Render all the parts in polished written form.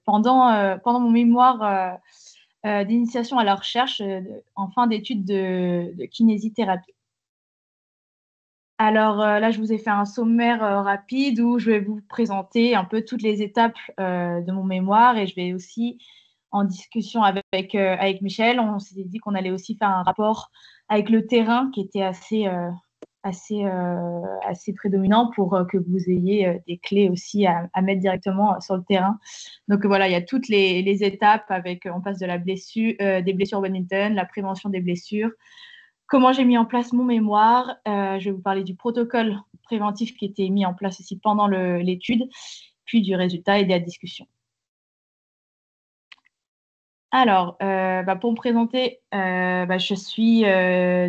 pendant mon mémoire d'initiation à la recherche en fin d'études de kinésithérapie. Alors là, je vous ai fait un sommaire rapide où je vais vous présenter un peu toutes les étapes de mon mémoire et je vais aussi, en discussion avec Michel, on s'est dit qu'on allait aussi faire un rapport avec le terrain qui était assez prédominant pour que vous ayez des clés aussi à mettre directement sur le terrain. Donc voilà, il y a toutes les étapes on passe de la blessure, des blessures au badminton, la prévention des blessures, comment j'ai mis en place mon mémoire. Je vais vous parler du protocole préventif qui était mis en place aussi pendant l'étude, puis du résultat et de la discussion. Alors, pour me présenter, je suis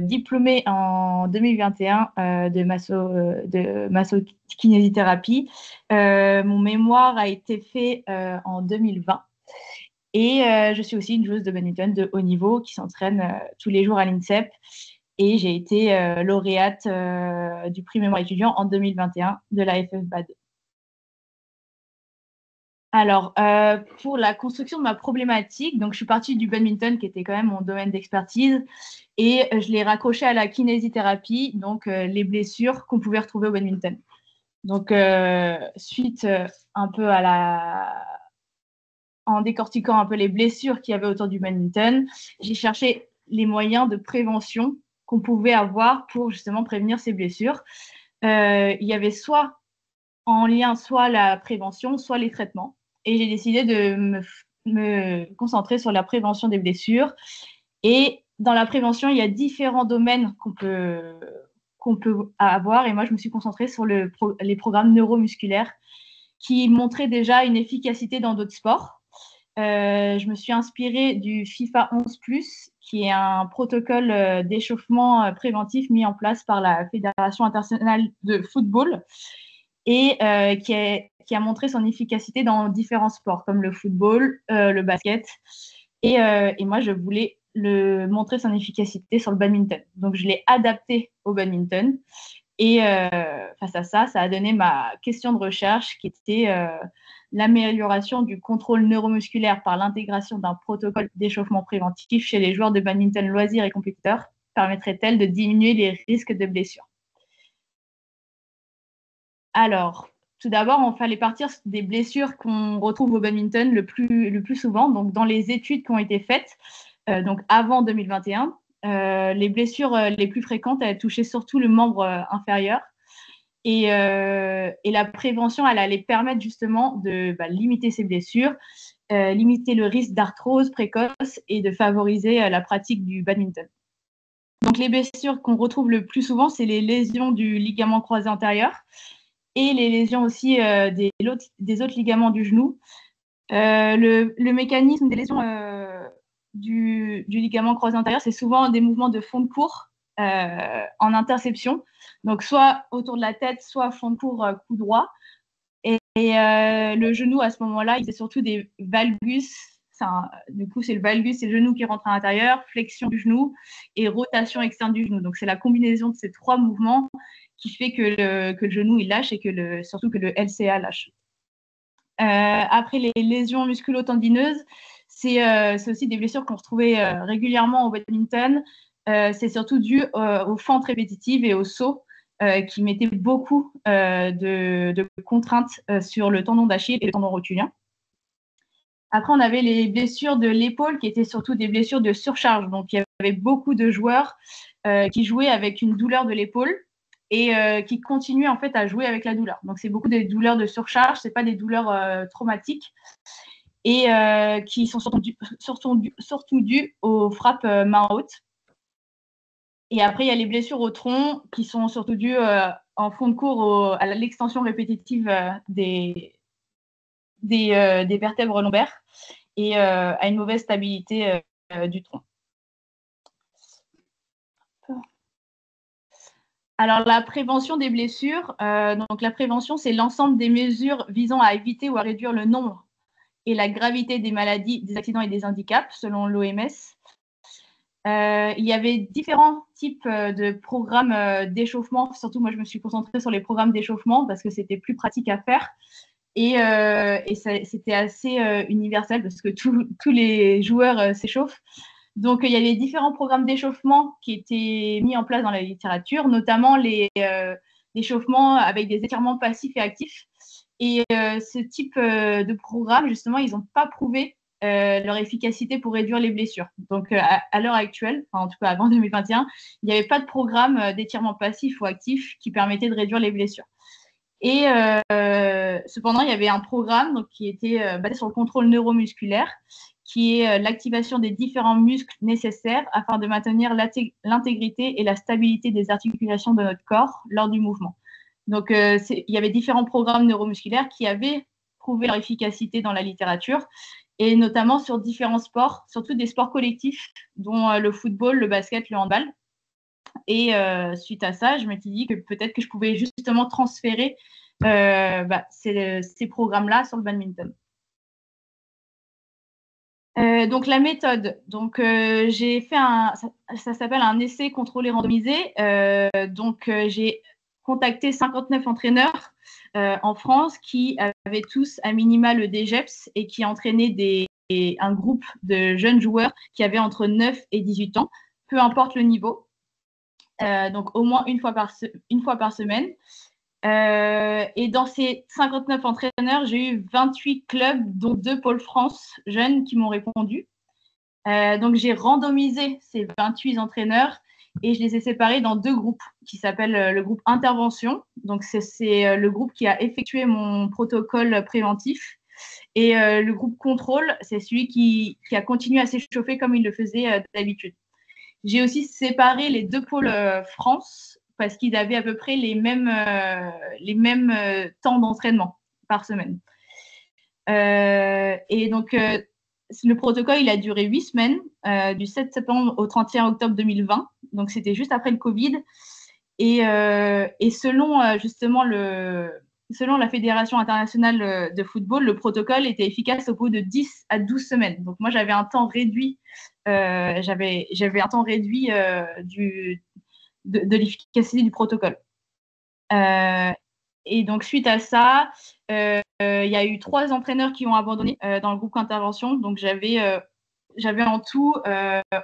diplômée en 2021 de masso-kinésithérapie. Mon mémoire a été fait en 2020. Et je suis aussi une joueuse de badminton de haut niveau qui s'entraîne tous les jours à l'INSEP. Et j'ai été lauréate du prix mémoire étudiant en 2021 de la FFBAD. Alors, pour la construction de ma problématique, donc je suis partie du badminton qui était quand même mon domaine d'expertise et je l'ai raccroché à la kinésithérapie, donc les blessures qu'on pouvait retrouver au badminton. Donc, suite un peu en décortiquant un peu les blessures qu'il y avait autour du badminton, j'ai cherché les moyens de prévention qu'on pouvait avoir pour justement prévenir ces blessures. Il y avait soit en lien, soit la prévention, soit les traitements. Et j'ai décidé de me concentrer sur la prévention des blessures. Et dans la prévention, il y a différents domaines qu'on peut avoir. Et moi, je me suis concentrée sur les programmes neuromusculaires qui montraient déjà une efficacité dans d'autres sports. Je me suis inspirée du FIFA 11+, qui est un protocole d'échauffement préventif mis en place par la Fédération internationale de football et qui a montré son efficacité dans différents sports comme le football, le basket. Et moi, je voulais montrer son efficacité sur le badminton. Donc, je l'ai adapté au badminton. Et face à ça, ça a donné ma question de recherche qui était l'amélioration du contrôle neuromusculaire par l'intégration d'un protocole d'échauffement préventif chez les joueurs de badminton loisirs et compétiteurs permettrait-elle de diminuer les risques de blessures? Alors, tout d'abord, il fallait partir des blessures qu'on retrouve au badminton le plus souvent. Donc, dans les études qui ont été faites, donc avant 2021, les blessures les plus fréquentes, elles touchaient surtout le membre inférieur. Et la prévention, elle allait permettre justement de limiter ces blessures, limiter le risque d'arthrose précoce et de favoriser la pratique du badminton. Donc, les blessures qu'on retrouve le plus souvent, c'est les lésions du ligament croisé antérieur et les lésions aussi des autres ligaments du genou. Le mécanisme des lésions du ligament croisé antérieur, c'est souvent des mouvements de fond de cours en interception, donc soit autour de la tête, soit fond de cours coup droit. Et le genou, à ce moment-là, il fait surtout des valgus. Du coup, c'est le valgus, c'est le genou qui rentre à l'intérieur, flexion du genou et rotation externe du genou. Donc, c'est la combinaison de ces trois mouvements qui fait que le genou, il lâche et surtout que le LCA lâche. Après, les lésions musculo-tendineuses, c'est aussi des blessures qu'on retrouvait régulièrement au badminton. C'est surtout dû aux fentes répétitives et aux sauts qui mettaient beaucoup de contraintes sur le tendon d'Achille et le tendon rotulien. Après, on avait les blessures de l'épaule qui étaient surtout des blessures de surcharge. Donc, il y avait beaucoup de joueurs qui jouaient avec une douleur de l'épaule et qui continuaient en fait à jouer avec la douleur. Donc, c'est beaucoup des douleurs de surcharge, c'est pas des douleurs traumatiques et qui sont surtout dues aux frappes main haute. Et après, il y a les blessures au tronc qui sont surtout dues en fond de cours à l'extension répétitive des vertèbres lombaires et à une mauvaise stabilité du tronc. Alors, la prévention des blessures, donc la prévention, c'est l'ensemble des mesures visant à éviter ou à réduire le nombre et la gravité des maladies, des accidents et des handicaps, selon l'OMS. Il y avait différents types de programmes d'échauffement. Surtout, moi, je me suis concentrée sur les programmes d'échauffement parce que c'était plus pratique à faire. Et c'était assez universel parce que tous les joueurs s'échauffent. Donc, il y avait différents programmes d'échauffement qui étaient mis en place dans la littérature, notamment les échauffements avec des étirements passifs et actifs. Et ce type de programme, justement, ils n'ont pas prouvé leur efficacité pour réduire les blessures. Donc, à l'heure actuelle, enfin, en tout cas avant 2021, il n'y avait pas de programme d'étirement passif ou actif qui permettait de réduire les blessures. Et cependant, il y avait un programme donc, qui était basé sur le contrôle neuromusculaire, qui est l'activation des différents muscles nécessaires afin de maintenir l'intégrité et la stabilité des articulations de notre corps lors du mouvement. Donc, il y avait différents programmes neuromusculaires qui avaient prouvé leur efficacité dans la littérature, et notamment sur différents sports, surtout des sports collectifs, dont le football, le basket, le handball. Et suite à ça, je m'étais dit que peut-être que je pouvais justement transférer ces programmes-là sur le badminton. Donc la méthode, donc j'ai fait ça s'appelle un essai contrôlé randomisé. Donc j'ai contacté 59 entraîneurs en France qui avaient tous à minima le DGEPS et qui entraînaient un groupe de jeunes joueurs qui avaient entre 9 et 18 ans, peu importe le niveau. Donc au moins une fois par semaine. Et dans ces 59 entraîneurs, j'ai eu 28 clubs, dont 2 pôles France jeunes qui m'ont répondu. Donc j'ai randomisé ces 28 entraîneurs et je les ai séparés dans 2 groupes qui s'appellent le groupe intervention. Donc c'est le groupe qui a effectué mon protocole préventif. Et le groupe contrôle, c'est celui qui a continué à s'échauffer comme il le faisait d'habitude. J'ai aussi séparé les 2 pôles France parce qu'ils avaient à peu près les mêmes temps d'entraînement par semaine. Et donc, le protocole, il a duré 8 semaines, du 7 septembre au 31 octobre 2020. Donc, c'était juste après le Covid. Et selon justement selon la Fédération internationale de football, le protocole était efficace au bout de 10 à 12 semaines. Donc, moi, j'avais un temps réduit. J'avais un temps réduit de l'efficacité du protocole. Et donc, suite à ça, il y a eu 3 entraîneurs qui ont abandonné dans le groupe intervention. Donc, j'avais en tout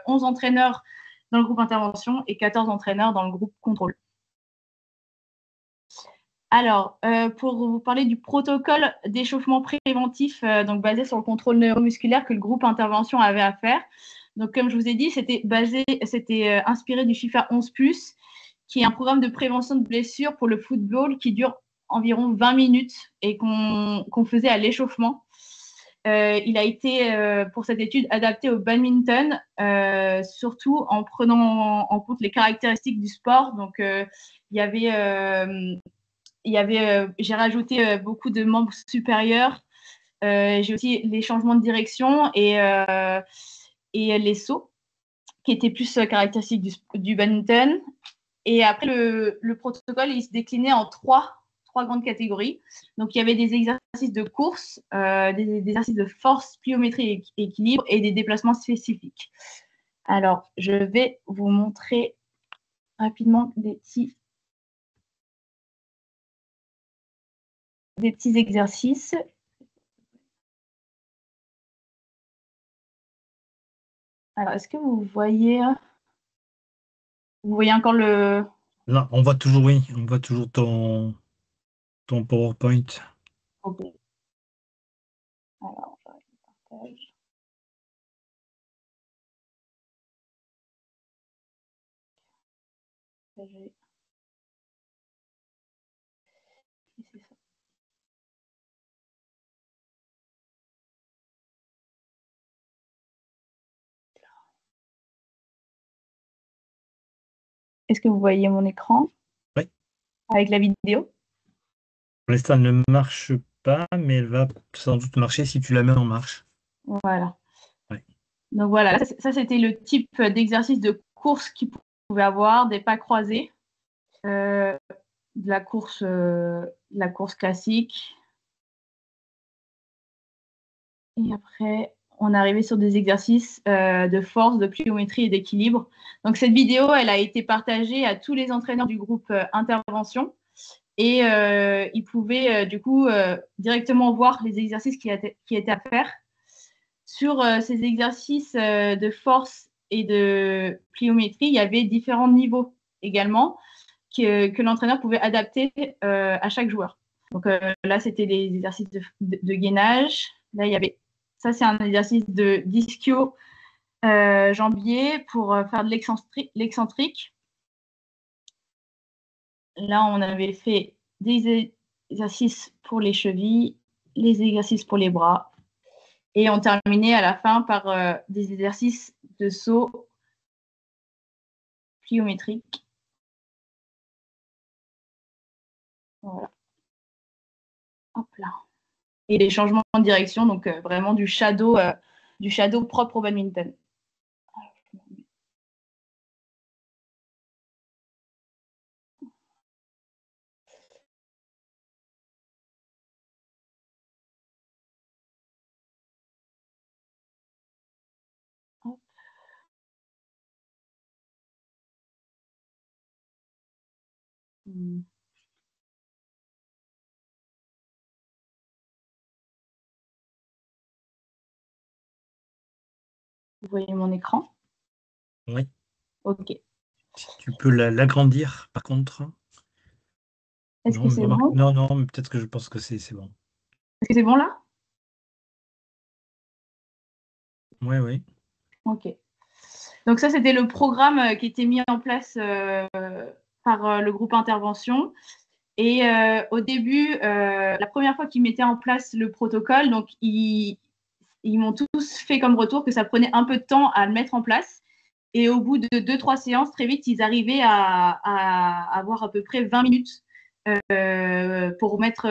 11 entraîneurs dans le groupe intervention et 14 entraîneurs dans le groupe contrôle. Alors, pour vous parler du protocole d'échauffement préventif, donc basé sur le contrôle neuromusculaire que le groupe intervention avait à faire. Donc, comme je vous ai dit, c'était inspiré du FIFA 11+, qui est un programme de prévention de blessures pour le football qui dure environ 20 minutes et qu'on faisait à l'échauffement. Il a été, pour cette étude, adapté au badminton, surtout en prenant en compte les caractéristiques du sport. Donc, j'ai rajouté beaucoup de membres supérieurs. J'ai aussi les changements de direction et les sauts, qui étaient plus caractéristiques du badminton. Et après, le protocole, il se déclinait en trois grandes catégories. Donc, il y avait des exercices de course, des exercices de force, pliométrie et équilibre, et des déplacements spécifiques. Alors, je vais vous montrer rapidement des petits exercices. Alors, est-ce que vous voyez encore le... Là, on voit toujours, oui, on voit toujours ton PowerPoint. Ok. Alors, je partage. Partager. C'est ça. Est-ce que vous voyez mon écran? Oui. Avec la vidéo? Pour l'instant, elle ne marche pas, mais elle va sans doute marcher si tu la mets en marche. Voilà. Ouais. Donc voilà, ça c'était le type d'exercice de course qu'il pouvait avoir, des pas croisés, de la course classique. Et après, on est arrivé sur des exercices de force, de pliométrie et d'équilibre. Donc cette vidéo, elle a été partagée à tous les entraîneurs du groupe intervention. et ils pouvaient du coup directement voir les exercices qui étaient à faire. Sur ces exercices de force et de pliométrie, il y avait différents niveaux également que l'entraîneur pouvait adapter à chaque joueur. Donc là, c'était les exercices de gainage. Là, il y avait ça, c'est un exercice de d'ischio jambier pour faire de l'excentrique. Là, on avait fait des exercices pour les chevilles, les exercices pour les bras. Et on terminait à la fin par des exercices de saut pliométrique. Voilà. Hop là. Et les changements de direction, donc vraiment du shadow propre au badminton. Vous voyez mon écran? Oui. Ok. Tu peux l'agrandir, par contre. Est-ce que c'est bon? Non, non, mais peut-être que je pense que c'est bon. Est-ce que c'est bon là? Oui, oui. Ok. Donc ça, c'était le programme qui était mis en place par le groupe intervention. Et au début, la première fois qu'ils mettaient en place le protocole, donc ils m'ont tous fait comme retour que ça prenait un peu de temps à le mettre en place. Et au bout de 2-3 séances, très vite, ils arrivaient à avoir à peu près 20 minutes pour mettre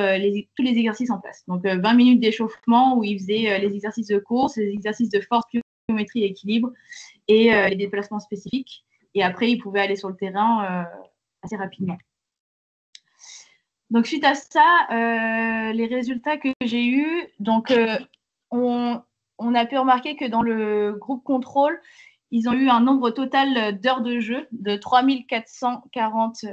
tous les exercices en place. Donc 20 minutes d'échauffement où ils faisaient les exercices de course, les exercices de force, pliométrie et équilibre et les déplacements spécifiques. Et après, ils pouvaient aller sur le terrain assez rapidement. Donc, suite à ça, les résultats que j'ai eus, donc, on a pu remarquer que dans le groupe contrôle, ils ont eu un nombre total d'heures de jeu de 3440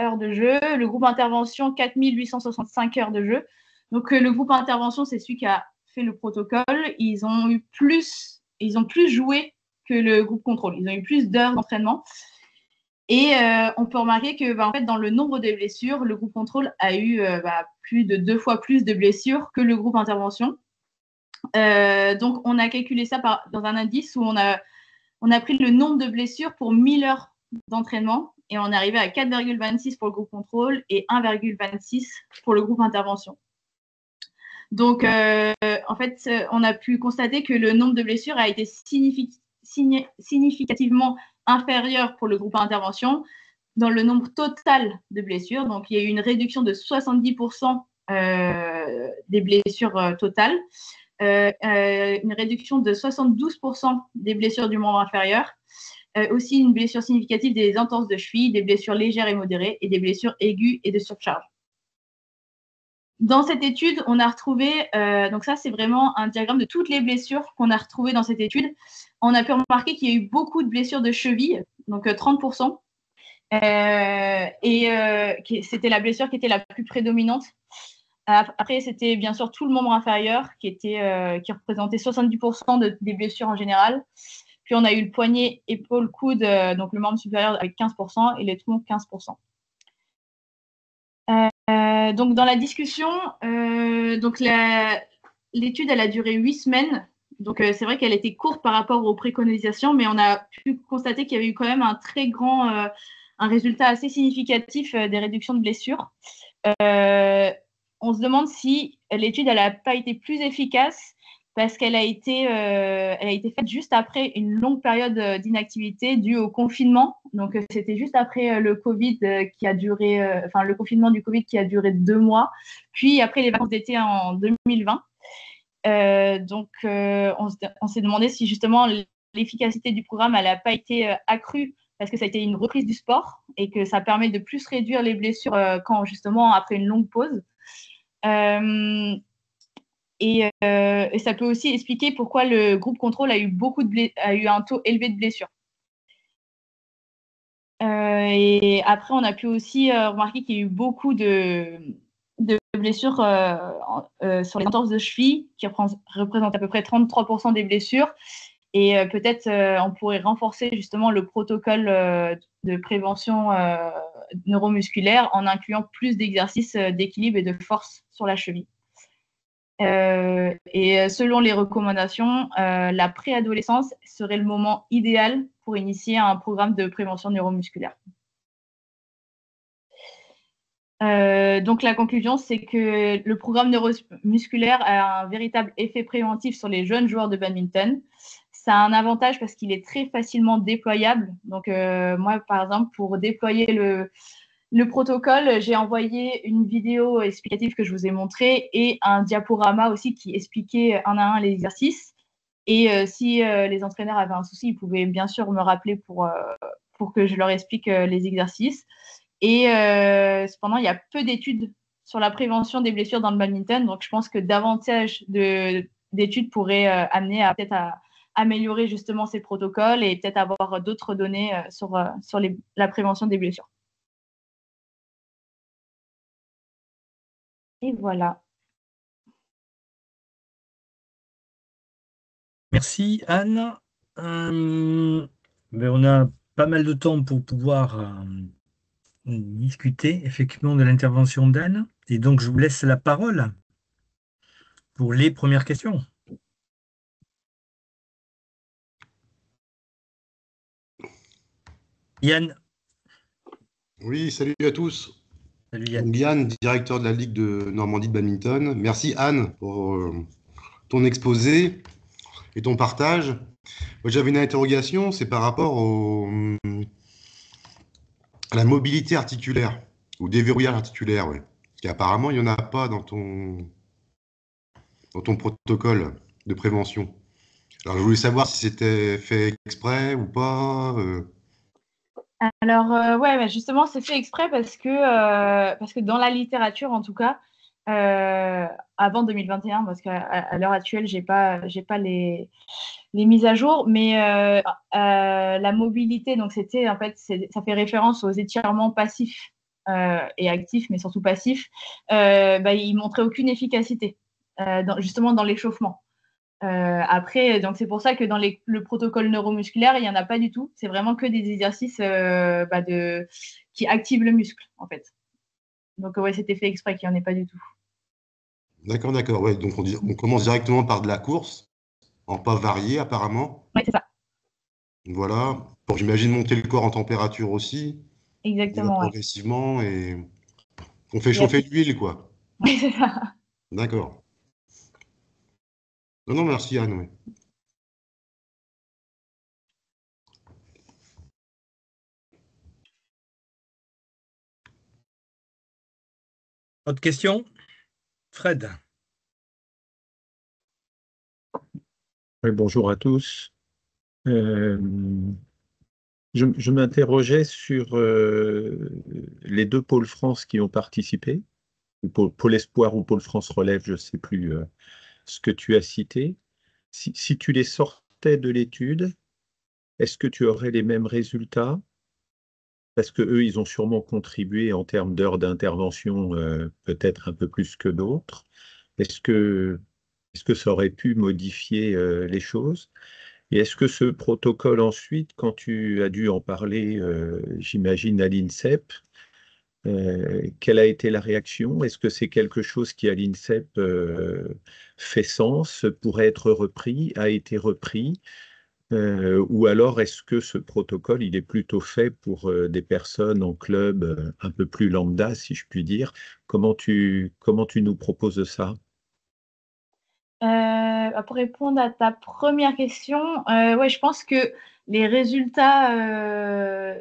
heures de jeu. Le groupe intervention, 4865 heures de jeu. Donc, le groupe intervention, c'est celui qui a fait le protocole. Ils ont plus joué que le groupe contrôle. Ils ont eu plus d'heures d'entraînement. Et on peut remarquer que en fait, dans le nombre de blessures, le groupe contrôle a eu plus de 2 fois plus de blessures que le groupe intervention. Donc, on a calculé ça dans un indice où on a pris le nombre de blessures pour 1000 heures d'entraînement et on est arrivé à 4,26 pour le groupe contrôle et 1,26 pour le groupe intervention. Donc, en fait, on a pu constater que le nombre de blessures a été significativement inférieur pour le groupe intervention dans le nombre total de blessures. Donc, il y a eu une réduction de 70% des blessures totales, une réduction de 72% des blessures du membre inférieur, aussi une blessure significative des entorses de cheville, des blessures légères et modérées et des blessures aiguës et de surcharge. Dans cette étude, on a retrouvé, donc ça c'est vraiment un diagramme de toutes les blessures qu'on a retrouvées dans cette étude. On a pu remarquer qu'il y a eu beaucoup de blessures de cheville, donc 30%. C'était la blessure qui était la plus prédominante. Après, c'était bien sûr tout le membre inférieur qui représentait 70% des blessures en général. Puis on a eu le poignet, épaule, coude, donc le membre supérieur avec 15% et les troncs 15%. Donc dans la discussion, l'étude elle a duré 8 semaines. Donc c'est vrai qu'elle était courte par rapport aux préconisations, mais on a pu constater qu'il y avait eu quand même un résultat assez significatif des réductions de blessures. On se demande si l'étude n'a pas été plus efficace parce qu'elle a été faite juste après une longue période d'inactivité due au confinement. Donc, c'était juste après le Covid qui a duré, le confinement du Covid qui a duré 2 mois, puis après les vacances d'été en 2020. On s'est demandé si justement l'efficacité du programme n'a pas été accrue parce que ça a été une reprise du sport et que ça permet de plus réduire les blessures quand justement après une longue pause. Et ça peut aussi expliquer pourquoi le groupe contrôle a eu un taux élevé de blessures. Et après, on a pu aussi remarquer qu'il y a eu beaucoup de blessures sur les entorses de cheville, qui représentent à peu près 33% des blessures. Et peut-être on pourrait renforcer justement le protocole de prévention neuromusculaire en incluant plus d'exercices d'équilibre et de force sur la cheville. Et selon les recommandations, la préadolescence serait le moment idéal pour initier un programme de prévention neuromusculaire. Donc la conclusion, c'est que le programme neuromusculaire a un véritable effet préventif sur les jeunes joueurs de badminton. Ça a un avantage parce qu'il est très facilement déployable. Donc moi, par exemple, pour déployer le protocole, j'ai envoyé une vidéo explicative que je vous ai montrée et un diaporama aussi qui expliquait un à un les exercices. Et si les entraîneurs avaient un souci, ils pouvaient bien sûr me rappeler pour que je leur explique les exercices. Et cependant, il y a peu d'études sur la prévention des blessures dans le badminton. Donc, je pense que davantage d'études pourraient amener à peut-être à améliorer justement ces protocoles et peut-être avoir d'autres données sur la prévention des blessures. Et voilà. Merci Anne. On a pas mal de temps pour pouvoir discuter effectivement de l'intervention d'Anne. Et donc, je vous laisse la parole pour les premières questions. Yann. Oui, salut à tous. Salut Yann. Donc Yann, directeur de la Ligue de Normandie de badminton. Merci Anne pour ton exposé et ton partage. Moi, j'avais une interrogation, c'est par rapport à la mobilité articulaire ou déverrouillage articulaire. Ouais. Parce qu'apparemment, il n'y en a pas dans ton protocole de prévention. Alors, je voulais savoir si c'était fait exprès ou pas. Alors, ouais, justement, c'est fait exprès parce que dans la littérature, en tout cas, avant 2021, parce qu'à l'heure actuelle, j'ai pas les mises à jour, mais la mobilité, donc c'était en fait, ça fait référence aux étirements passifs et actifs, mais surtout passifs. Ils montraient aucune efficacité, justement dans l'échauffement. Après, donc c'est pour ça que dans le protocole neuromusculaire, il n'y en a pas du tout. C'est vraiment que des exercices qui activent le muscle, en fait. Donc, ouais, c'était fait exprès qu'il n'y en ait pas du tout. D'accord, d'accord. Ouais, donc on commence directement par de la course, en pas varié apparemment. Oui, c'est ça. Voilà. Pour, j'imagine, monter le corps en température aussi. Et va Exactement, ouais. progressivement et on fait Et chauffer après, l'huile, quoi. oui, c'est ça. D'accord. Non, non, merci Anne. Ouais. Autre question? Fred. Oui, bonjour à tous. Euh, je m'interrogeais sur les deux pôles France qui ont participé, ou pôle Espoir ou pôle France Relève, je ne sais plus ce que tu as cité. Si tu les sortais de l'étude, est-ce que tu aurais les mêmes résultats? Parce que eux, ils ont sûrement contribué en termes d'heures d'intervention, peut-être un peu plus que d'autres. Est-ce que, est-ce que ça aurait pu modifier les choses? Et est-ce que ce protocole ensuite, quand tu as dû en parler, j'imagine, à l'INSEP, quelle a été la réaction? Est-ce que c'est quelque chose qui, à l'INSEP, fait sens, pourrait être repris, a été repris? Ou alors est-ce que ce protocole, il est plutôt fait pour des personnes en club un peu plus lambda, si je puis dire? Comment tu nous proposes ça? Pour répondre à ta première question, ouais, je pense que les résultats,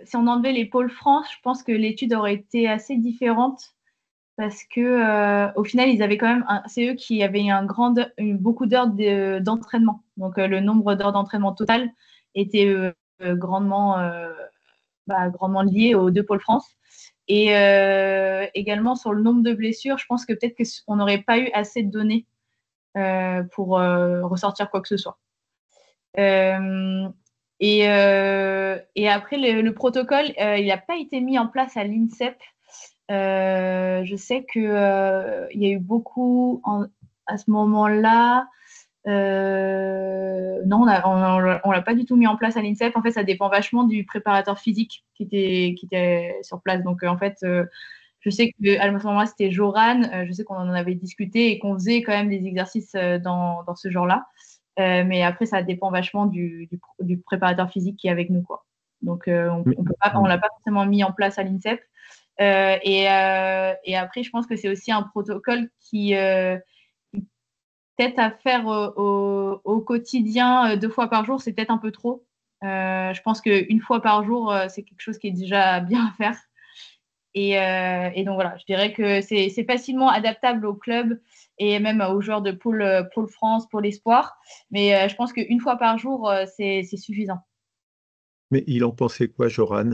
si on enlevait les pôles France, je pense que l'étude aurait été assez différente parce que au final, ils avaient quand même, c'est eux qui avaient beaucoup d'heures d'entraînement. Donc, le nombre d'heures d'entraînement total était grandement lié aux deux pôles France. Et également sur le nombre de blessures, je pense que peut-être qu'on n'aurait pas eu assez de données pour ressortir quoi que ce soit. Et après, le protocole, il n'a pas été mis en place à l'INSEP. Je sais qu'il il y a eu beaucoup à ce moment-là. Non, on l'a pas du tout mis en place à l'INSEP. En fait, ça dépend vachement du préparateur physique qui était sur place. Donc, en fait, je sais qu'à ce moment-là, c'était Joran. Je sais qu'on en avait discuté et qu'on faisait quand même des exercices dans ce genre-là. Mais après, ça dépend vachement du préparateur physique qui est avec nous, quoi. Donc, on l'a pas forcément mis en place à l'INSEP. Et après, je pense que c'est aussi un protocole qui peut-être à faire au quotidien 2 fois par jour, c'est peut-être un peu trop. Je pense qu'une fois par jour, c'est quelque chose qui est déjà bien à faire. Et donc voilà, je dirais que c'est facilement adaptable au club et même aux joueurs de Pôle France, Pôle Espoir. Mais je pense qu'une fois par jour, c'est suffisant. Mais il en pensait quoi, Joran?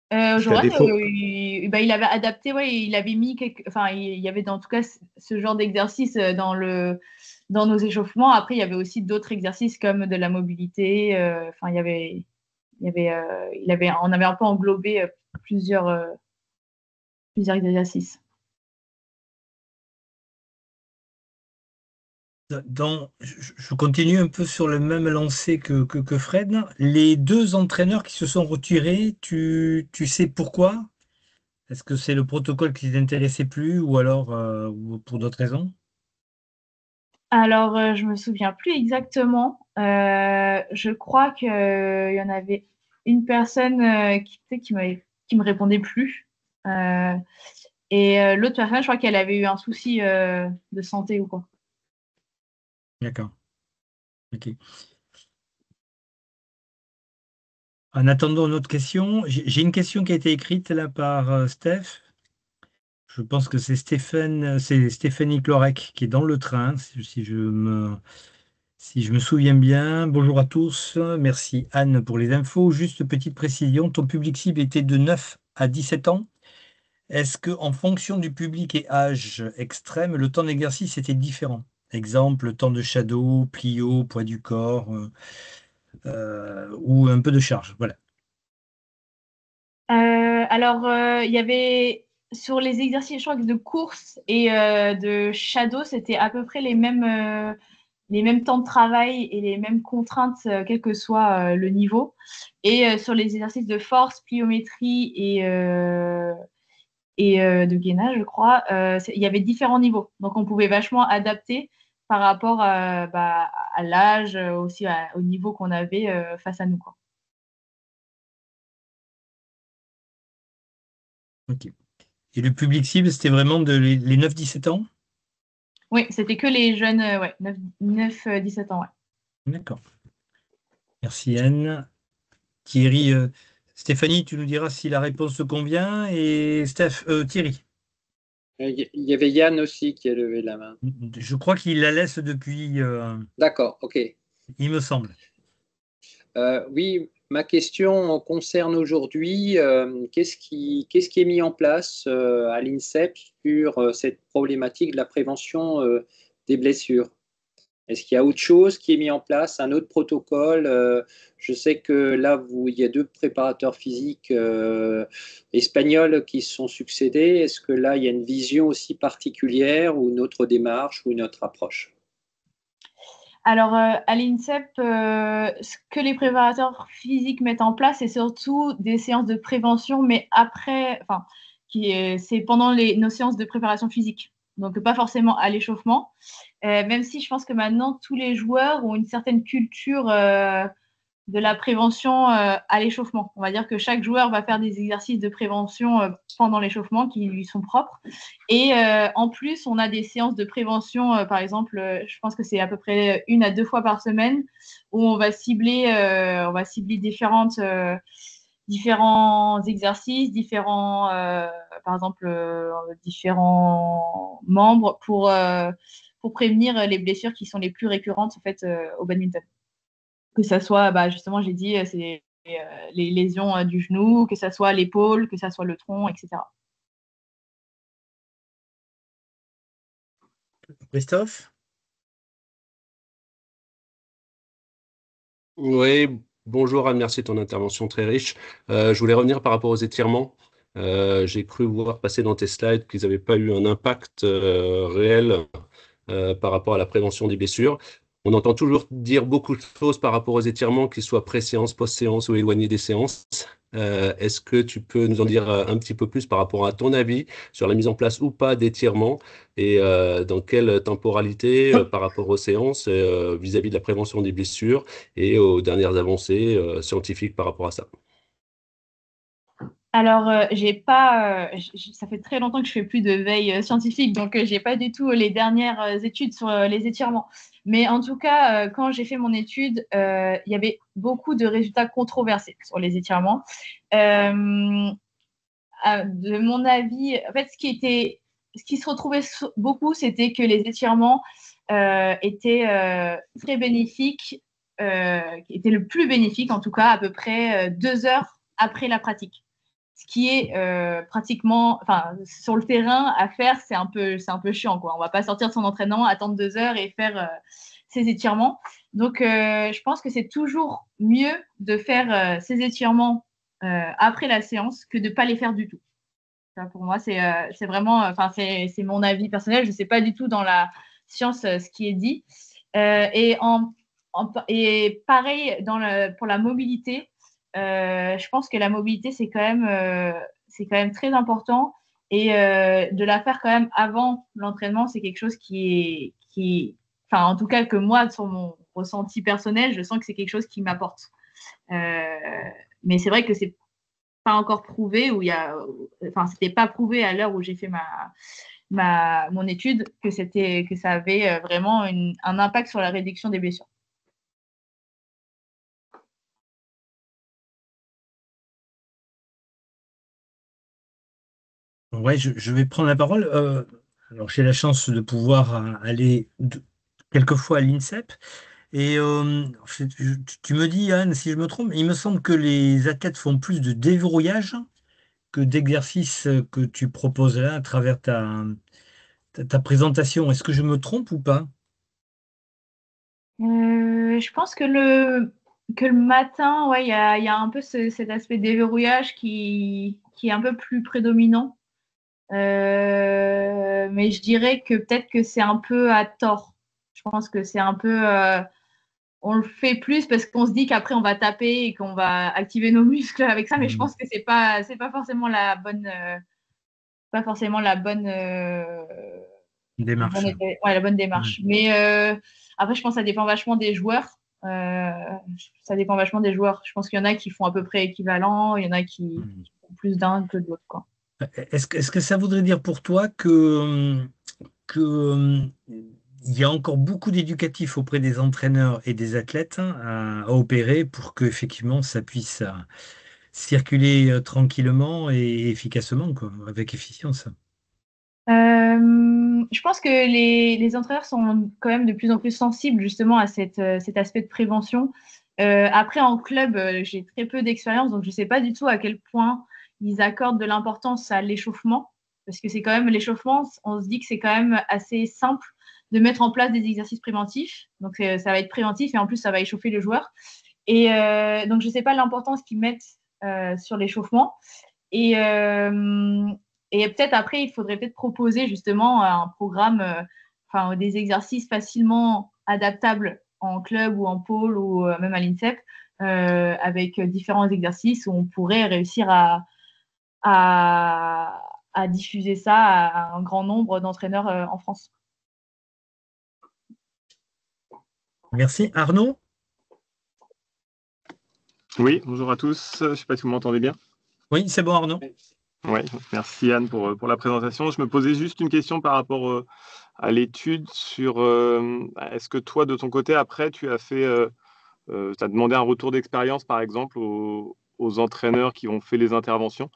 Parce qu'à Joran, défaut, il avait adapté, ouais, il avait mis enfin, il y avait en tout cas ce genre d'exercice dans nos échauffements. Après, il y avait aussi d'autres exercices comme de la mobilité. Enfin, on avait un peu englobé plusieurs exercices. Je continue un peu sur le même lancé que Fred. Les deux entraîneurs qui se sont retirés, tu sais pourquoi? Est-ce que c'est le protocole qui les intéressait plus ou alors ou pour d'autres raisons? Alors, je me souviens plus exactement. Je crois qu'il y en avait une personne qui me répondait plus. Euh, et l'autre personne, je crois qu'elle avait eu un souci de santé ou quoi. D'accord. Ok. En attendant une autre question, j'ai une question qui a été écrite là par Steph. Je pense que c'est Stéphanie Clorec qui est dans le train, si je me souviens bien. Bonjour à tous. Merci Anne pour les infos. Juste petite précision, ton public cible était de 9 à 17 ans. Est-ce que en fonction du public et âge extrême, le temps d'exercice était différent? Exemple, temps de shadow, plio, poids du corps ou un peu de charge. Voilà. Alors, il y avait sur les exercices, je crois que de course et de shadow, c'était à peu près les mêmes temps de travail et les mêmes contraintes, quel que soit le niveau. Et sur les exercices de force, pliométrie et de gainage, je crois, il y avait différents niveaux. Donc, on pouvait vachement adapter par rapport à l'âge, aussi au niveau qu'on avait face à nous, quoi. Ok. Et le public cible, c'était vraiment les 9-17 ans? Oui, c'était que les jeunes, ouais, 17 ans, ouais. D'accord. Merci Anne. Thierry, Stéphanie, tu nous diras si la réponse te convient. Et Thierry, Il y avait Yann aussi qui a levé la main. je crois qu'il la laisse depuis, D'accord, ok. il me semble. Oui, ma question concerne aujourd'hui qu'est-ce qui est mis en place à l'INSEP sur cette problématique de la prévention des blessures? Est-ce qu'il y a autre chose qui est mis en place, un autre protocole? Je sais que là, il y a deux préparateurs physiques espagnols qui se sont succédés. Est-ce que là, il y a une vision aussi particulière ou une autre démarche ou une autre approche? Alors, à l'INSEP, ce que les préparateurs physiques mettent en place, c'est surtout des séances de prévention, mais après, enfin, c'est pendant nos séances de préparation physique. Donc, pas forcément à l'échauffement. Même si je pense que maintenant, tous les joueurs ont une certaine culture de la prévention à l'échauffement. On va dire que chaque joueur va faire des exercices de prévention pendant l'échauffement qui lui sont propres. Et en plus, on a des séances de prévention, par exemple, je pense que c'est à peu près 1 à 2 fois par semaine, où on va cibler différents exercices, par exemple, différents membres pour prévenir les blessures qui sont les plus récurrentes en fait, au badminton. Que ça soit, justement, j'ai dit, c'est les lésions du genou, que ça soit l'épaule, que ça soit le tronc, etc. Christophe? Oui, bonjour Anne, merci de ton intervention très riche. Je voulais revenir par rapport aux étirements. J'ai cru voir passer dans tes slides qu'ils n'avaient pas eu un impact réel par rapport à la prévention des blessures. On entend toujours dire beaucoup de choses par rapport aux étirements, qu'ils soient pré-séance, post-séance ou éloignés des séances. Est-ce que tu peux nous en dire un petit peu plus par rapport à ton avis sur la mise en place ou pas d'étirements et dans quelle temporalité par rapport aux séances vis-à-vis de la prévention des blessures et aux dernières avancées scientifiques par rapport à ça? Alors, j'ai pas, ça fait très longtemps que je fais plus de veille scientifique, donc j'ai pas du tout les dernières études sur les étirements. Mais en tout cas, quand j'ai fait mon étude, il y avait beaucoup de résultats controversés sur les étirements. Euh, de mon avis, en fait, ce qui se retrouvait beaucoup, c'était que les étirements étaient très bénéfiques, étaient le plus bénéfique, en tout cas, à peu près 2 heures après la pratique. Ce qui est pratiquement, enfin, sur le terrain à faire, c'est un peu chiant, quoi. On va pas sortir de son entraînement, attendre 2 heures et faire ses étirements. Donc, je pense que c'est toujours mieux de faire ces étirements après la séance que de ne pas les faire du tout. Ça, pour moi, c'est vraiment, enfin, c'est mon avis personnel. Je ne sais pas du tout dans la science ce qui est dit. Et, et pareil, pour la mobilité, je pense que la mobilité, c'est quand même très important. Et de la faire quand même avant l'entraînement, c'est quelque chose enfin, en tout cas, que moi, sur mon ressenti personnel, je sens que c'est quelque chose qui m'apporte. Euh, mais c'est vrai que c'est pas encore prouvé, enfin, c'était pas prouvé à l'heure où j'ai fait mon étude que ça avait vraiment un impact sur la réduction des blessures. Ouais, je vais prendre la parole. Alors, j'ai la chance de pouvoir aller quelquefois à l'INSEP. Et tu me dis, Anne, si je me trompe, il me semble que les athlètes font plus de déverrouillage que d'exercices que tu proposes là à travers ta présentation. Est-ce que je me trompe ou pas? Je pense que le matin, ouais, il y a un peu cet aspect déverrouillage qui est un peu plus prédominant. Mais je dirais que peut-être que c'est un peu à tort. Je pense que c'est un peu, on le fait plus parce qu'on se dit qu'après on va taper et qu'on va activer nos muscles avec ça, mais je pense que c'est pas forcément pas forcément Démarche. la bonne Ouais. démarche. Mais après, je pense que ça dépend vachement des joueurs. Euh, Ça dépend vachement des joueurs. Je pense qu'il y en a qui font à peu près équivalent, il y en a qui font plus d'un que de l'autre, quoi. Est-ce que ça voudrait dire pour toi que, il y a encore beaucoup d'éducatifs auprès des entraîneurs et des athlètes à opérer pour que effectivement ça puisse circuler tranquillement et efficacement, quoi, avec efficience? Je pense que les entraîneurs sont quand même de plus en plus sensibles justement à cet aspect de prévention. Après, en club, j'ai très peu d'expérience, donc je ne sais pas du tout à quel point ils accordent de l'importance à l'échauffement, parce que c'est quand même l'échauffement, on se dit que c'est quand même assez simple de mettre en place des exercices préventifs. Donc ça va être préventif et en plus ça va échauffer le joueur. Et donc je ne sais pas l'importance qu'ils mettent sur l'échauffement. Et, et peut-être après, il faudrait peut-être proposer justement un programme, enfin des exercices facilement adaptables en club ou en pôle ou même à l'INSEP, avec différents exercices où on pourrait réussir à, à diffuser ça à un grand nombre d'entraîneurs en France. Merci. Arnaud? Oui, bonjour à tous. Je ne sais pas si vous m'entendez bien. Oui, c'est bon, Arnaud. Oui, merci Anne pour la présentation. Je me posais juste une question par rapport à l'étude sur est-ce que toi, de ton côté, après, tu as demandé un retour d'expérience, par exemple, aux entraîneurs qui ont fait les interventions.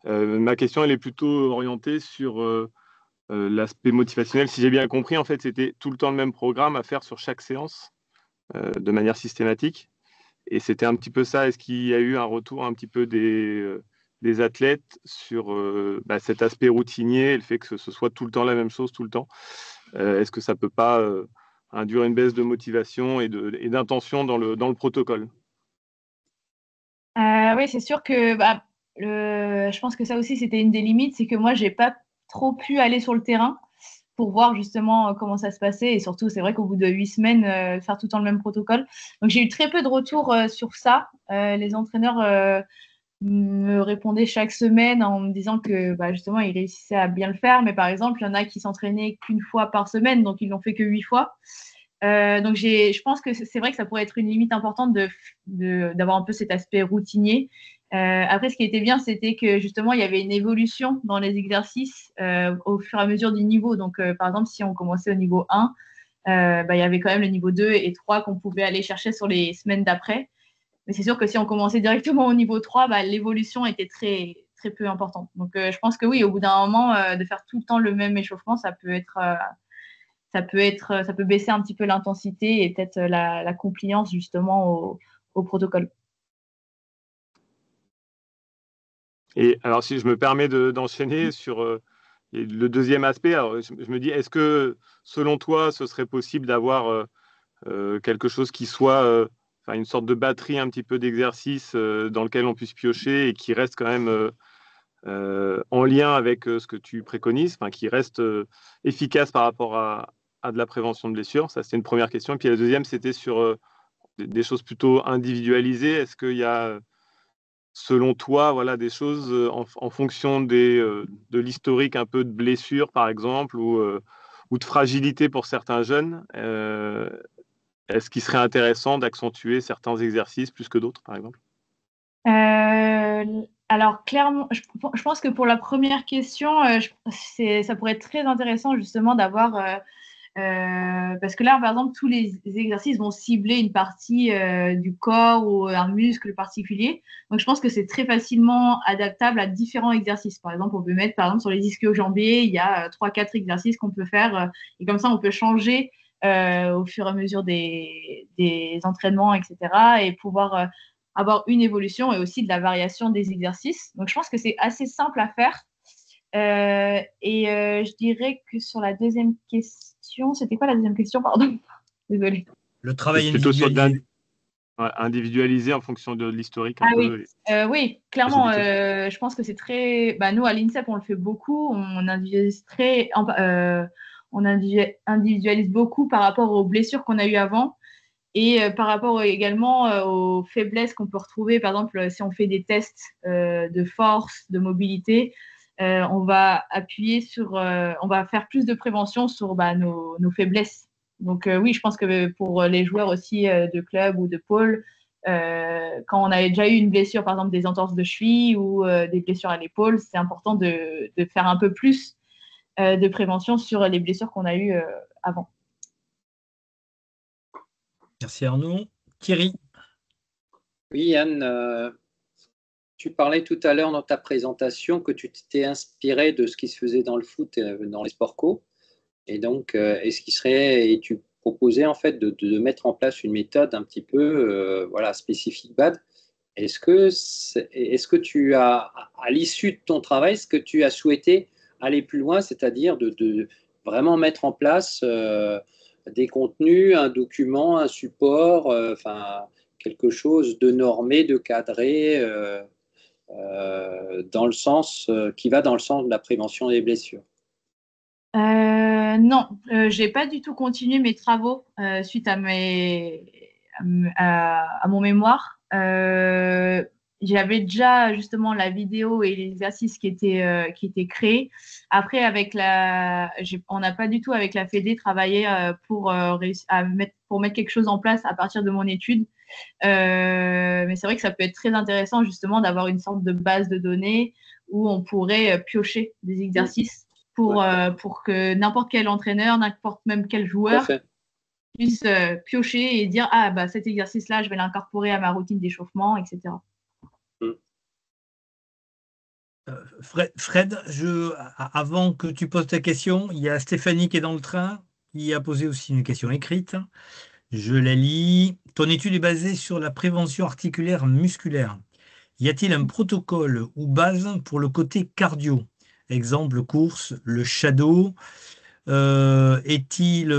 Ma question, elle est plutôt orientée sur l'aspect motivationnel. Si j'ai bien compris, en fait, c'était tout le temps le même programme à faire sur chaque séance de manière systématique. Et c'était un petit peu ça. Est-ce qu'il y a eu un retour un petit peu des athlètes sur cet aspect routinier, le fait que ce soit tout le temps la même chose tout le temps? Est-ce que ça peut pas induire une baisse de motivation et d'intention dans le protocole. Oui, c'est sûr que je pense que ça aussi, c'était une des limites, c'est que moi, j'ai pas trop pu aller sur le terrain pour voir justement comment ça se passait. Et surtout, c'est vrai qu'au bout de 8 semaines, faire tout le temps le même protocole. Donc, j'ai eu très peu de retours sur ça. Les entraîneurs me répondaient chaque semaine en me disant que justement, ils réussissaient à bien le faire. Mais par exemple, il y en a qui s'entraînaient qu'une fois par semaine, donc ils l'ont fait que 8 fois. Donc, je pense que c'est vrai que ça pourrait être une limite importante d'avoir un peu cet aspect routinier. Après, ce qui était bien, c'était que justement, il y avait une évolution dans les exercices au fur et à mesure du niveau. Donc, par exemple, si on commençait au niveau 1, il y avait quand même le niveau 2 et 3 qu'on pouvait aller chercher sur les semaines d'après. Mais c'est sûr que si on commençait directement au niveau 3, l'évolution était très, très peu importante. Donc, je pense que oui, au bout d'un moment, de faire tout le temps le même échauffement, ça peut baisser un petit peu l'intensité et peut-être la compliance justement au protocole. Et alors, si je me permets d'enchaîner sur le deuxième aspect, alors, je me dis, est-ce que selon toi, ce serait possible d'avoir quelque chose qui soit une sorte de batterie un petit peu d'exercices dans lequel on puisse piocher et qui reste quand même en lien avec ce que tu préconises, qui reste efficace par rapport à de la prévention de blessures? Ça, c'était une première question. Et puis la deuxième, c'était sur des choses plutôt individualisées. Est-ce qu'il y a selon toi, voilà, des choses en fonction de l'historique un peu de blessure, par exemple, ou de fragilité pour certains jeunes? Est-ce qu'il serait intéressant d'accentuer certains exercices plus que d'autres, par exemple? Alors, clairement, je pense que pour la première question, ça pourrait être très intéressant justement d'avoir... parce que là, par exemple, tous les exercices vont cibler une partie du corps ou un muscle particulier. Donc, je pense que c'est très facilement adaptable à différents exercices. Par exemple, on peut mettre, par exemple, sur les ischio-jambiers, il y a 3-4 exercices qu'on peut faire. Et comme ça, on peut changer au fur et à mesure des entraînements, etc. Et pouvoir avoir une évolution et aussi de la variation des exercices. Donc, je pense que c'est assez simple à faire. Je dirais que sur la deuxième question, c'était quoi la deuxième question? Pardon, désolée. Le travail plutôt individualisé. Individualisé en fonction de l'historique. Oui, clairement, je pense que c'est très... nous, à l'INSEP, on le fait beaucoup. On individualise beaucoup par rapport aux blessures qu'on a eues avant et par rapport également aux faiblesses qu'on peut retrouver. Par exemple, si on fait des tests de force, de mobilité, on va appuyer on va faire plus de prévention sur nos faiblesses. Donc oui, je pense que pour les joueurs aussi de club ou de pôle, quand on a déjà eu une blessure, par exemple des entorses de cheville ou des blessures à l'épaule, c'est important de faire un peu plus de prévention sur les blessures qu'on a eues avant. Merci Arnaud. Thierry. Oui, Yann, tu parlais tout à l'heure dans ta présentation que tu t'étais inspiré de ce qui se faisait dans le foot et dans les sports co. Et donc, et tu proposais en fait de mettre en place une méthode un petit peu spécifique BAD. Est-ce que tu as, à l'issue de ton travail, est-ce que tu as souhaité aller plus loin, c'est-à-dire de vraiment mettre en place des contenus, un document, un support, quelque chose de normé, de cadré, dans le sens qui va dans le sens de la prévention des blessures? Non, j'ai pas du tout continué mes travaux suite à mon mémoire. J'avais déjà justement la vidéo et l'exercice qui étaient créés. Après, on n'a pas du tout avec la Fédé travaillé pour mettre quelque chose en place à partir de mon étude. Mais c'est vrai que ça peut être très intéressant justement d'avoir une sorte de base de données où on pourrait piocher des exercices pour que n'importe quel entraîneur, n'importe même quel joueur puisse piocher et dire cet exercice-là, je vais l'incorporer à ma routine d'échauffement, etc. Fred, avant que tu poses ta question, il y a Stéphanie qui est dans le train, qui a posé aussi une question écrite. Je la lis. Ton étude est basée sur la prévention articulaire musculaire. Y a-t-il un protocole ou base pour le côté cardio? Exemple, course, le shadow, Est-il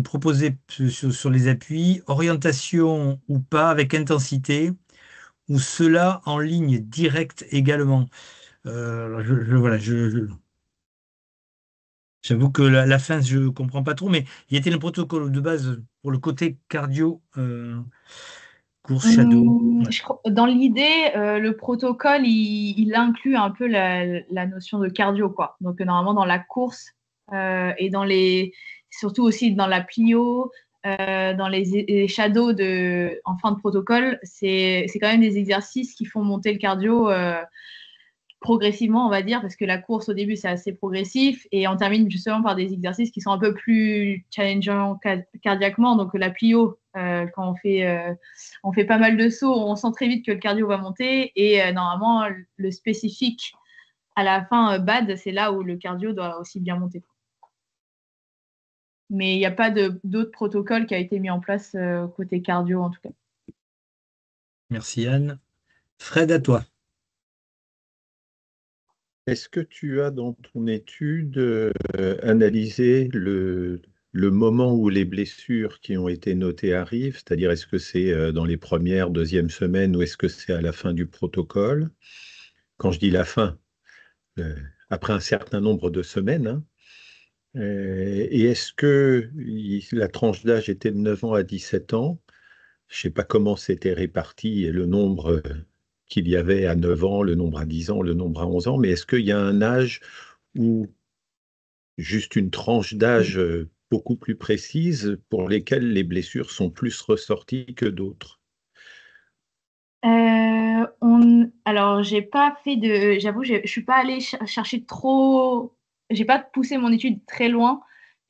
proposé sur les appuis, orientation ou pas, avec intensité, ou cela en ligne directe également? Voilà, j'avoue que la fin, je ne comprends pas trop, mais y a-t-il un protocole de base pour le côté cardio, course shadow? Ouais. Dans l'idée, le protocole, il inclut un peu la notion de cardio, quoi. Donc, normalement, dans la course et surtout aussi dans la plio, dans les shadows en fin de protocole, c'est quand même des exercices qui font monter le cardio progressivement, on va dire, parce que la course au début c'est assez progressif et on termine justement par des exercices qui sont un peu plus challengeants cardiaquement. Donc la plio, quand on fait pas mal de sauts, on sent très vite que le cardio va monter et normalement le spécifique à la fin BAD, c'est là où le cardio doit aussi bien monter. Mais il n'y a pas d'autre protocole qui a été mis en place côté cardio en tout cas. Merci Anne. Fred, à toi. Est-ce que tu as dans ton étude analysé le moment où les blessures qui ont été notées arrivent, c'est-à-dire est-ce que c'est dans les premières, deuxième semaines ou est-ce que c'est à la fin du protocole? Quand je dis la fin, après un certain nombre de semaines, hein. Et est-ce que la tranche d'âge était de 9 ans à 17 ans? Je ne sais pas comment c'était réparti et le nombre qu'il y avait à 9 ans, le nombre à 10 ans, le nombre à 11 ans, mais est-ce qu'il y a un âge où juste une tranche d'âge beaucoup plus précise pour lesquelles les blessures sont plus ressorties que d'autres? Alors, j'ai pas fait j'avoue, je suis pas allée chercher trop, j'ai pas poussé mon étude très loin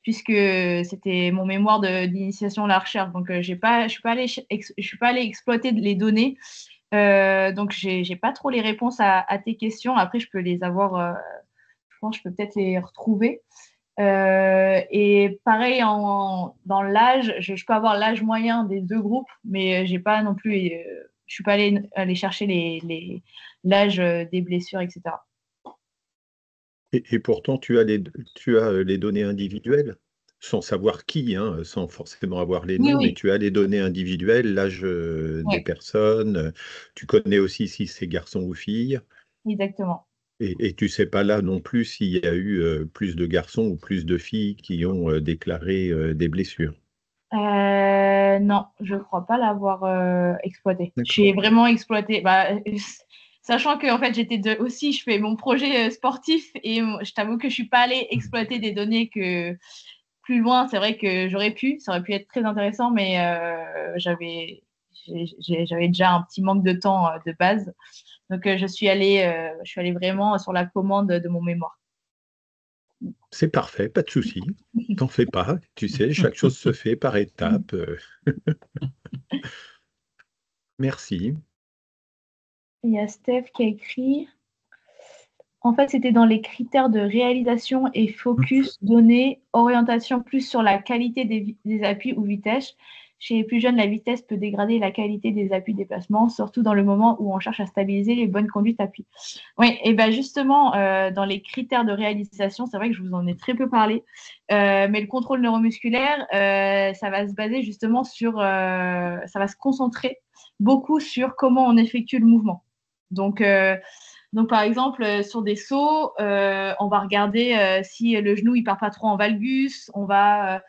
puisque c'était mon mémoire d'initiation à la recherche. Donc, je suis pas allée, je suis pas allée exploiter les données. Donc, j'ai pas trop les réponses à tes questions. Après, je peux les avoir, je pense, je peux peut-être les retrouver. Et pareil, dans l'âge, je peux avoir l'âge moyen des deux groupes, mais j'ai pas non plus, je suis pas allée chercher l'âge des blessures, etc. Et pourtant, tu as les données individuelles, sans savoir qui, hein, sans forcément avoir les Oui, noms, mais oui, tu as les données individuelles, l'âge des ouais, personnes, tu connais aussi si c'est garçon ou fille, exactement. et tu sais pas là non plus s'il y a eu plus de garçons ou plus de filles qui ont déclaré des blessures. Non, je crois pas l'avoir exploité. D'accord. J'ai vraiment exploité, bah, sachant que en fait aussi, je fais mon projet sportif et je t'avoue que je suis pas allée exploiter des données que plus loin. C'est vrai que ça aurait pu être très intéressant, mais j'avais déjà un petit manque de temps de base. Donc je suis allée vraiment sur la commande de mon mémoire. C'est parfait, pas de souci. T'en fais pas, tu sais, chaque chose se fait par étapes. Merci. Il y a Steph qui a écrit. En fait, c'était dans les critères de réalisation et focus donné, orientation plus sur la qualité des appuis ou vitesse. Chez les plus jeunes, la vitesse peut dégrader la qualité des appuis déplacement, surtout dans le moment où on cherche à stabiliser les bonnes conduites appuis. Oui, et bien justement, dans les critères de réalisation, c'est vrai que je vous en ai très peu parlé, mais le contrôle neuromusculaire, ça va se baser justement ça va se concentrer beaucoup sur comment on effectue le mouvement. Donc, par exemple, sur des sauts, on va regarder si le genou il part pas trop en valgus, on va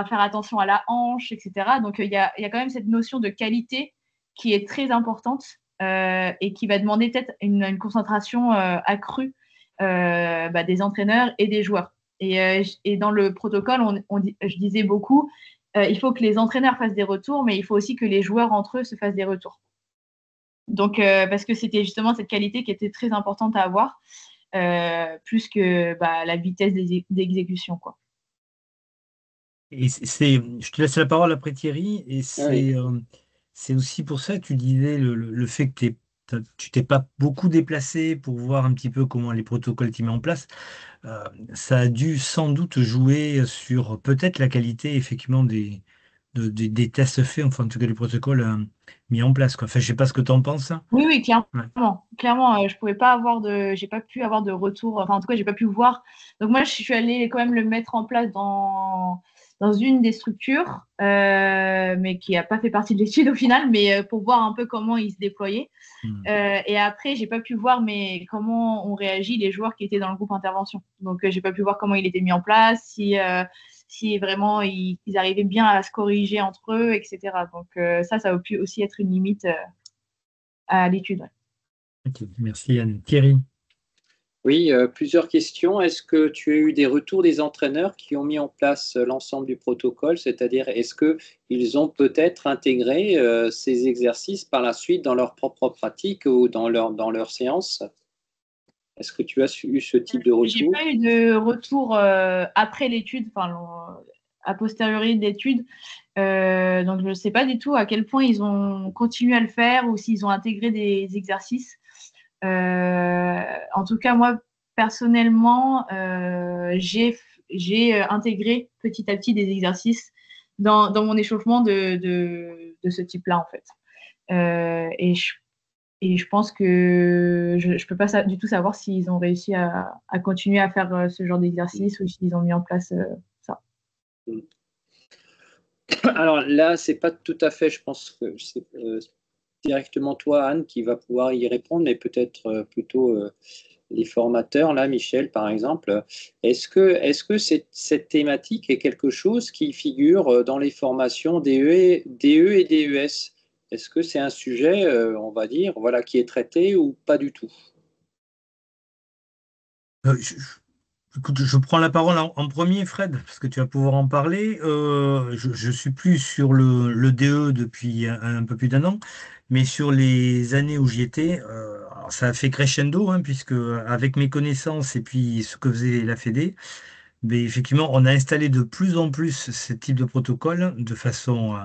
faire attention à la hanche, etc. Donc, il y a quand même cette notion de qualité qui est très importante et qui va demander peut-être une concentration accrue des entraîneurs et des joueurs. Et dans le protocole, je disais beaucoup, il faut que les entraîneurs fassent des retours, mais il faut aussi que les joueurs entre eux se fassent des retours. Donc, parce que c'était justement cette qualité qui était très importante à avoir, plus que la vitesse d'exécution, quoi. Et je te laisse la parole après Thierry, et Oui. c'est aussi pour ça que tu disais le fait que tu t'es pas beaucoup déplacé pour voir un petit peu comment les protocoles t'y mettent en place. Ça a dû sans doute jouer sur peut-être la qualité effectivement des tests faits, enfin en tout cas du protocole mis en place, quoi. Enfin, je sais pas ce que tu en penses. Oui, oui, clairement. Ouais. Clairement, je pouvais pas avoir j'ai pas pu avoir de retour. Enfin, en tout cas, j'ai pas pu voir. Donc moi, je suis allée quand même le mettre en place dans une des structures, mais qui a pas fait partie de l'étude au final, mais pour voir un peu comment il se déployait. Et après, j'ai pas pu voir mais comment ont réagi les joueurs qui étaient dans le groupe intervention. Donc, j'ai pas pu voir comment il était mis en place, si vraiment ils arrivaient bien à se corriger entre eux, etc. Donc, ça a pu aussi être une limite à l'étude. Ouais. Ok, merci Anne. Thierry. Oui, plusieurs questions. Est-ce que tu as eu des retours des entraîneurs qui ont mis en place l'ensemble du protocole, c'est-à-dire est-ce qu'ils ont peut-être intégré ces exercices par la suite dans leur propre pratique ou dans leur séance? Est-ce que tu as eu ce type de J'ai retour? pas eu de retour après l'étude, enfin a posteriori de l'étude. Donc je ne sais pas du tout à quel point ils ont continué à le faire ou s'ils ont intégré des exercices. En tout cas, moi, personnellement, j'ai intégré petit à petit des exercices dans mon échauffement de ce type-là, en fait. Et je pense que je ne peux pas du tout savoir s'ils ont réussi à continuer à faire ce genre d'exercice ou s'ils ont mis en place ça. Alors là, c'est pas tout à fait, je pense que c'est directement toi, Anne, qui va pouvoir y répondre, mais peut-être plutôt les formateurs, là, Michel, par exemple. Est-ce que cette thématique est quelque chose qui figure dans les formations DE et DES? Est-ce que c'est un sujet, on va dire, voilà, qui est traité ou pas du tout? Écoute, je prends la parole en premier, Fred, parce que tu vas pouvoir en parler. Je suis plus sur le DE depuis un peu plus d'un an, mais sur les années où j'y étais, alors ça a fait crescendo, hein, puisque avec mes connaissances et puis ce que faisait la Fédé, mais effectivement, on a installé de plus en plus ce type de protocole de façon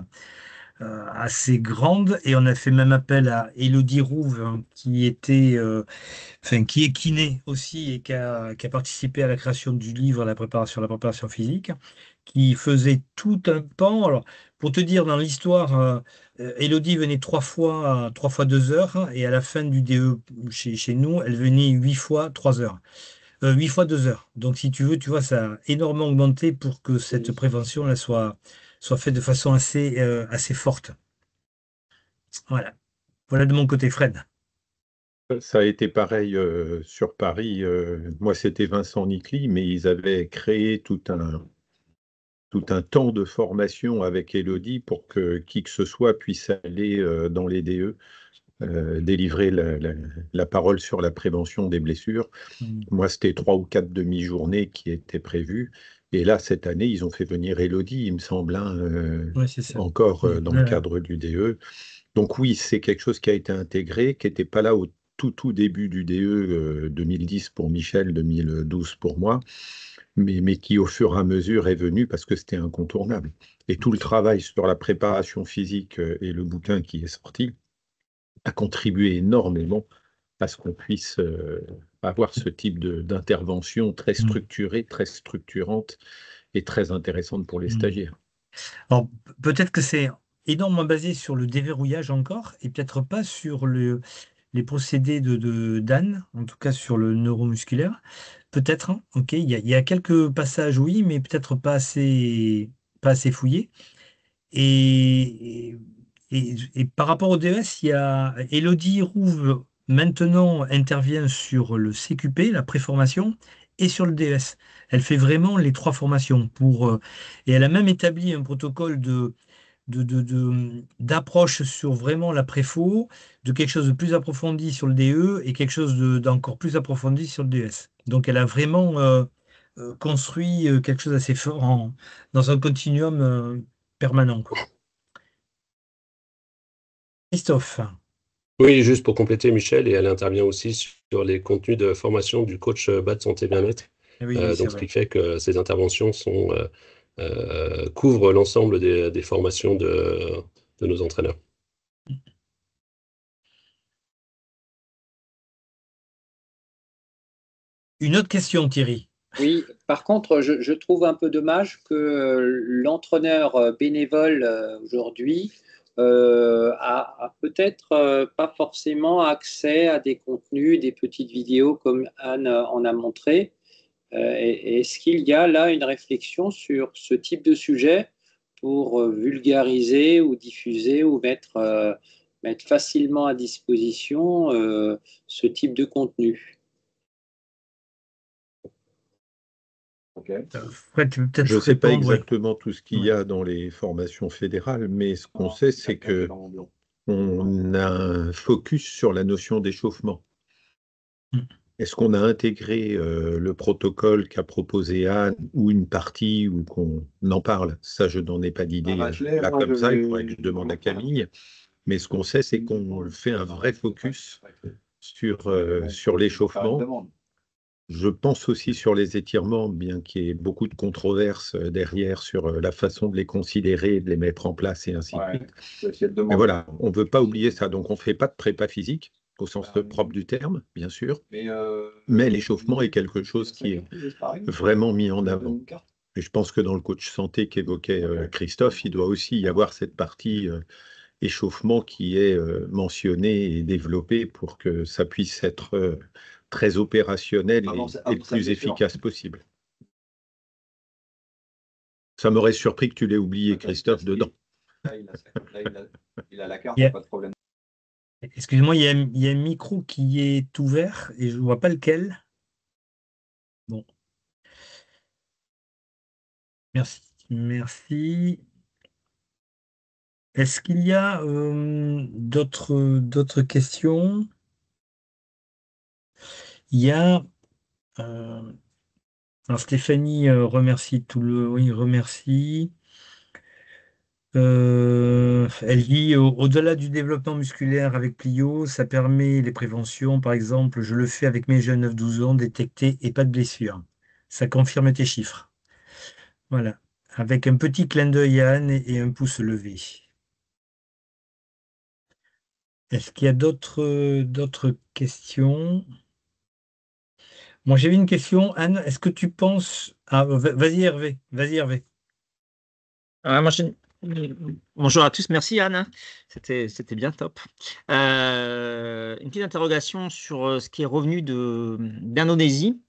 assez grande, et on a fait même appel à Élodie Rouve, hein, qui est kiné aussi et qui a participé à la création du livre la préparation physique, qui faisait tout un pan. Alors, pour te dire, dans l'histoire, Élodie venait trois fois 2 heures, hein, et à la fin du DE chez nous, elle venait 8 fois 3 heures. 8 fois 2 heures. Donc, si tu veux, tu vois, ça a énormément augmenté pour que cette prévention là, soit faite de façon assez forte. Voilà. Voilà de mon côté, Fred. Ça a été pareil sur Paris. Moi, c'était Vincent Nicly, mais ils avaient créé tout un temps de formation avec Élodie pour que qui que ce soit puisse aller dans les DE, délivrer la parole sur la prévention des blessures. Moi, c'était 3 ou 4 demi-journées qui étaient prévues. Et là, cette année, ils ont fait venir Élodie, il me semble, hein, Ouais, c'est ça. encore dans le Ouais. cadre du DE. Donc oui, c'est quelque chose qui a été intégré, qui n'était pas là au tout début du DE 2010 pour Michel, 2012 pour moi, mais qui au fur et à mesure est venu parce que c'était incontournable. Et tout le travail sur la préparation physique et le bouquin qui est sorti a contribué énormément à ce qu'on puisse avoir ce type d'intervention très structurée, très structurante et très intéressante pour les stagiaires. Alors, peut-être que c'est énormément basé sur le déverrouillage encore, et peut-être pas sur les procédés d'Anne, en tout cas sur le neuromusculaire. Peut-être, hein, ok, il y a quelques passages, oui, mais peut-être pas assez fouillés. Et, et par rapport au DS, il y a Élodie Rouve maintenant intervient sur le CQP, la préformation, et sur le DS. Elle fait vraiment les 3 formations et elle a même établi un protocole d'approche sur vraiment la préfo, de quelque chose de plus approfondi sur le DE et quelque chose d'encore plus approfondi sur le DS. Donc elle a vraiment construit quelque chose d'assez fort dans un continuum permanent, quoi. Christophe. Oui, juste pour compléter, Michel, et elle intervient aussi sur les contenus de formation du coach BAD Santé Bien-être. Oui, c'est Donc, ce vrai. qui fait que ces interventions couvrent l'ensemble des formations de nos entraîneurs. Une autre question, Thierry. Oui, par contre, je trouve un peu dommage que l'entraîneur bénévole aujourd'hui a peut-être pas forcément accès à des contenus, des petites vidéos comme Anne en a montré. Est-ce qu'il y a là une réflexion sur ce type de sujet pour vulgariser ou diffuser ou mettre facilement à disposition ce type de contenu? Fred, tu peux peut-être Je ne sais pas répondre, oui. exactement tout ce qu'il y a dans les formations fédérales, mais ce qu'on sait, c'est que on a un focus sur la notion d'échauffement. Mm. Est-ce qu'on a intégré le protocole qu'a proposé Anne ou une partie ou qu'on en parle? Ça, je n'en ai pas d'idée là comme ça. Il faudrait que je demande à Camille. Mais ce qu'on sait, c'est qu'on fait un vrai focus sur l'échauffement. Je pense aussi sur les étirements, bien qu'il y ait beaucoup de controverses derrière sur la façon de les considérer, de les mettre en place et ainsi de suite. Mais voilà, on ne veut pas oublier ça. Donc, on ne fait pas de prépa physique au sens propre du terme, bien sûr. Mais l'échauffement est quelque chose qui est vraiment mis en avant. Et je pense que dans le coach santé qu'évoquait Christophe, il doit aussi y avoir cette partie échauffement qui est mentionnée et développée pour que ça puisse être très opérationnel et le plus efficace possible. Ça m'aurait surpris que tu l'aies oublié, Christophe, dedans. Là, il a la carte, pas de problème. Excusez-moi, il y a un micro qui est ouvert et je ne vois pas lequel. Bon. Merci. Merci. Est-ce qu'il y a d'autres questions? Il y a. Alors Stéphanie remercie tout le. Oui, remercie. Elle dit au-delà du développement musculaire avec Plio, ça permet les préventions. Par exemple, je le fais avec mes jeunes 9-12 ans, détectés et pas de blessure. Ça confirme tes chiffres. Voilà. Avec un petit clin d'œil à Anne et un pouce levé. Est-ce qu'il y a d'autres questions? Moi, j'avais une question. Anne, est-ce que tu penses. Ah, vas-y, Hervé. Vas-y, Hervé. Bonjour à tous, merci Anne, c'était bien top. Une petite interrogation sur ce qui est revenu d'Indonésie,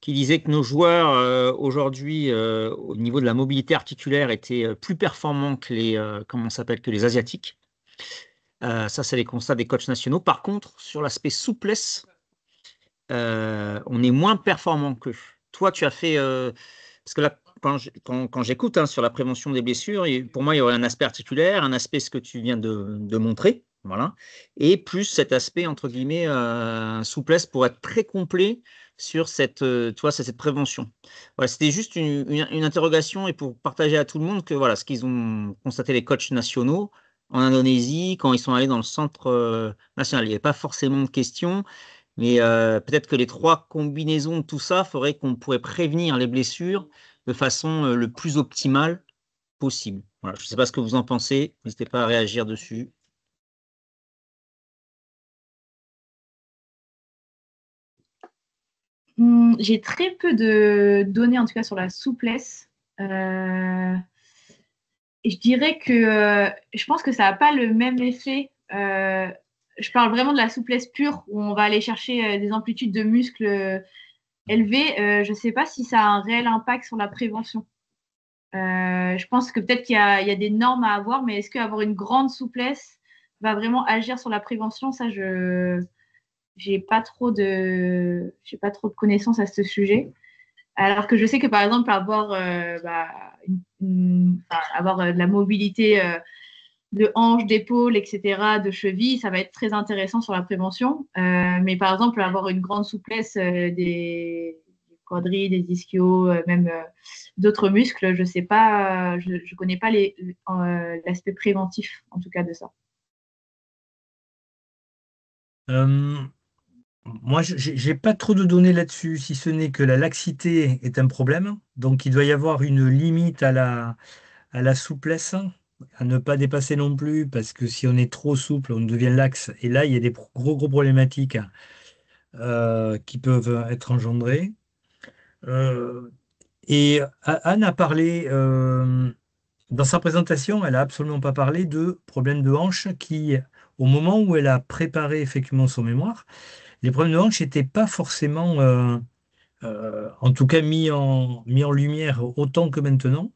qui disait que nos joueurs aujourd'hui au niveau de la mobilité articulaire étaient plus performants que que les Asiatiques. Ça, c'est les constats des coachs nationaux. Par contre, sur l'aspect souplesse, on est moins performant qu'eux. Toi, tu as fait... parce que là, quand j'écoute sur la prévention des blessures, pour moi, il y aurait un aspect articulaire, un aspect ce que tu viens de montrer, voilà, et plus cet aspect, entre guillemets, souplesse pour être très complet sur cette prévention. Voilà, c'était juste une interrogation et pour partager à tout le monde que voilà, ce qu'ils ont constaté les coachs nationaux en Indonésie, quand ils sont allés dans le centre national. Il n'y avait pas forcément de questions. Mais peut-être que les trois combinaisons de tout ça feraient qu'on pourrait prévenir les blessures de façon le plus optimale possible. Voilà, je ne sais pas ce que vous en pensez. N'hésitez pas à réagir dessus. J'ai très peu de données, en tout cas sur la souplesse. Et je dirais que je pense que ça n'a pas le même effet. Je parle vraiment de la souplesse pure, où on va aller chercher des amplitudes de muscles élevées. Je ne sais pas si ça a un réel impact sur la prévention. Je pense que peut-être qu'il y a des normes à avoir, mais est-ce qu'avoir une grande souplesse va vraiment agir sur la prévention? Ça, je n'ai pas trop de connaissances à ce sujet. Alors que je sais que, par exemple, avoir de la mobilité de hanches, d'épaules, etc., de chevilles, ça va être très intéressant sur la prévention. Mais par exemple, avoir une grande souplesse des quadris, des ischios, même d'autres muscles, je sais pas, je connais pas l'aspect préventif, en tout cas, de ça. Moi, j'ai pas trop de données là-dessus, si ce n'est que la laxité est un problème. Donc, il doit y avoir une limite à la souplesse, à ne pas dépasser non plus, parce que si on est trop souple, on devient laxe. Et là, il y a des gros problématiques qui peuvent être engendrées. Et Anne a parlé, dans sa présentation, elle n'a absolument pas parlé de problèmes de hanche qui, au moment où elle a préparé effectivement son mémoire, les problèmes de hanche n'étaient pas forcément, en tout cas, mis en lumière autant que maintenant.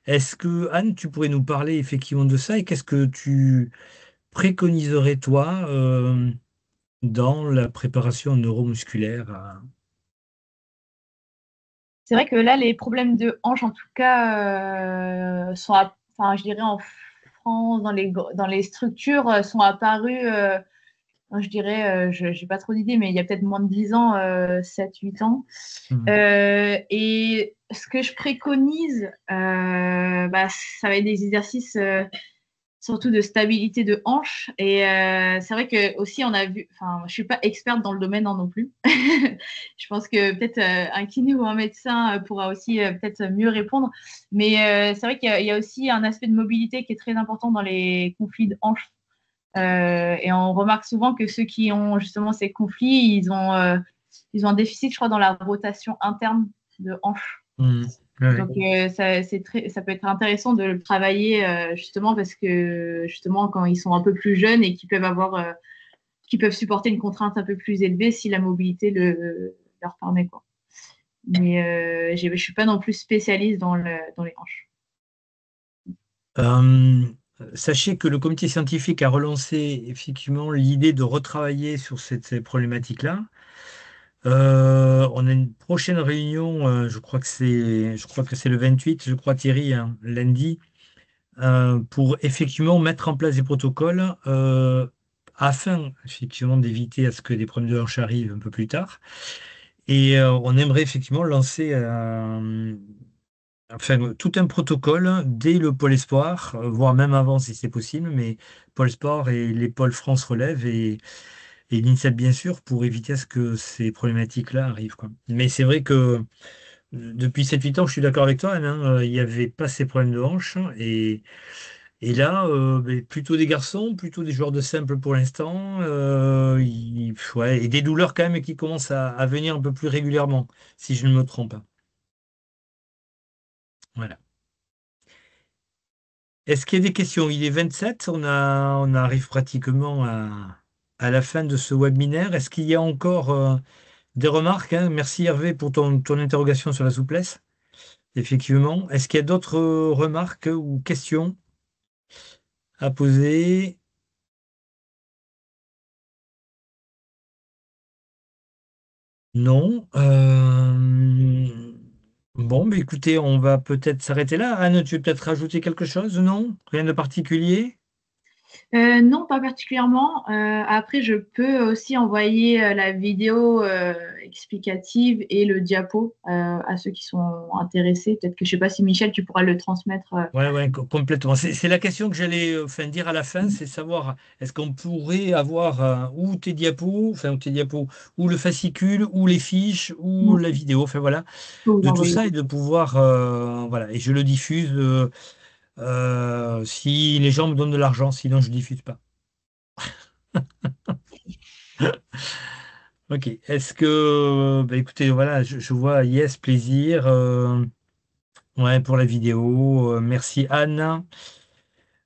Est-ce que, Anne, tu pourrais nous parler effectivement de ça et qu'est-ce que tu préconiserais, toi, dans la préparation neuromusculaire C'est vrai que là, les problèmes de hanche, en tout cas, enfin, je dirais en France, dans les structures, sont apparus, je dirais, je n'ai pas trop d'idées, mais il y a peut-être moins de 10 ans, 7-8 ans. Et ce que je préconise, ça va être des exercices surtout de stabilité de hanche. Et c'est vrai que aussi on a vu, enfin, je suis pas experte dans le domaine non plus. Je pense que peut-être un kiné ou un médecin pourra aussi peut-être mieux répondre. Mais c'est vrai qu'il y a aussi un aspect de mobilité qui est très important dans les conflits de hanche. Et on remarque souvent que ceux qui ont justement ces conflits, ils ont un déficit, je crois, dans la rotation interne de hanche. Ouais. Donc, ça peut être intéressant de le travailler justement parce que justement, quand ils sont un peu plus jeunes et qu'ils peuvent supporter une contrainte un peu plus élevée si la mobilité leur permet, quoi. Mais je ne suis pas non plus spécialiste dans les hanches. Sachez que le comité scientifique a relancé effectivement l'idée de retravailler sur ces problématiques-là. On a une prochaine réunion, je crois que c'est le 28, je crois Thierry, hein, lundi, pour effectivement mettre en place des protocoles afin effectivement d'éviter à ce que des problèmes de hanche arrivent un peu plus tard. Et on aimerait effectivement lancer tout un protocole dès le pôle espoir, voire même avant si c'est possible, mais pôle sport et les pôles France relève et l'INSEP bien sûr pour éviter à ce que ces problématiques-là arrivent, quoi. Mais c'est vrai que depuis 7-8 ans, je suis d'accord avec toi, Anne, hein, il n'y avait pas ces problèmes de hanche et là, plutôt des garçons, plutôt des joueurs de simple pour l'instant, ouais, et des douleurs quand même qui commencent à venir un peu plus régulièrement, si je ne me trompe pas. Voilà. Est-ce qu'il y a des questions? Il est 27, on arrive pratiquement à la fin de ce webinaire. Est-ce qu'il y a encore des remarques, hein? Merci Hervé pour ton interrogation sur la souplesse. Effectivement. Est-ce qu'il y a d'autres remarques ou questions à poser? Non. Bon, mais écoutez, on va peut-être s'arrêter là. Anne, tu veux peut-être rajouter quelque chose? Non? Rien de particulier? Non, pas particulièrement. Après, je peux aussi envoyer la vidéo explicative et le diapo à ceux qui sont intéressés. Peut-être que je ne sais pas si Michel, tu pourras le transmettre. Ouais, complètement. C'est la question que j'allais dire à la fin, c'est savoir est-ce qu'on pourrait avoir ou tes diapos, ou le fascicule, ou les fiches, ou la vidéo, enfin voilà, de tout ça et de pouvoir, voilà, et je le diffuse si les gens me donnent de l'argent, sinon je ne diffuse pas. Ok, est-ce que, écoutez, voilà, je vois yes, plaisir, ouais, pour la vidéo, merci Anne.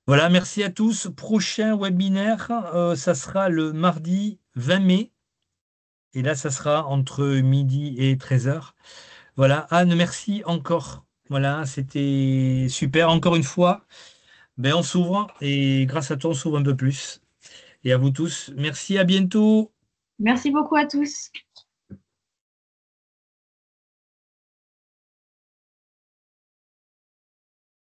Voilà, merci à tous. Prochain webinaire, ça sera le mardi 20 mai. Et là, ça sera entre midi et 13h. Voilà, Anne, merci encore. Voilà, c'était super. Encore une fois, on s'ouvre et grâce à toi, on s'ouvre un peu plus. Et à vous tous, merci, à bientôt. Merci beaucoup à tous.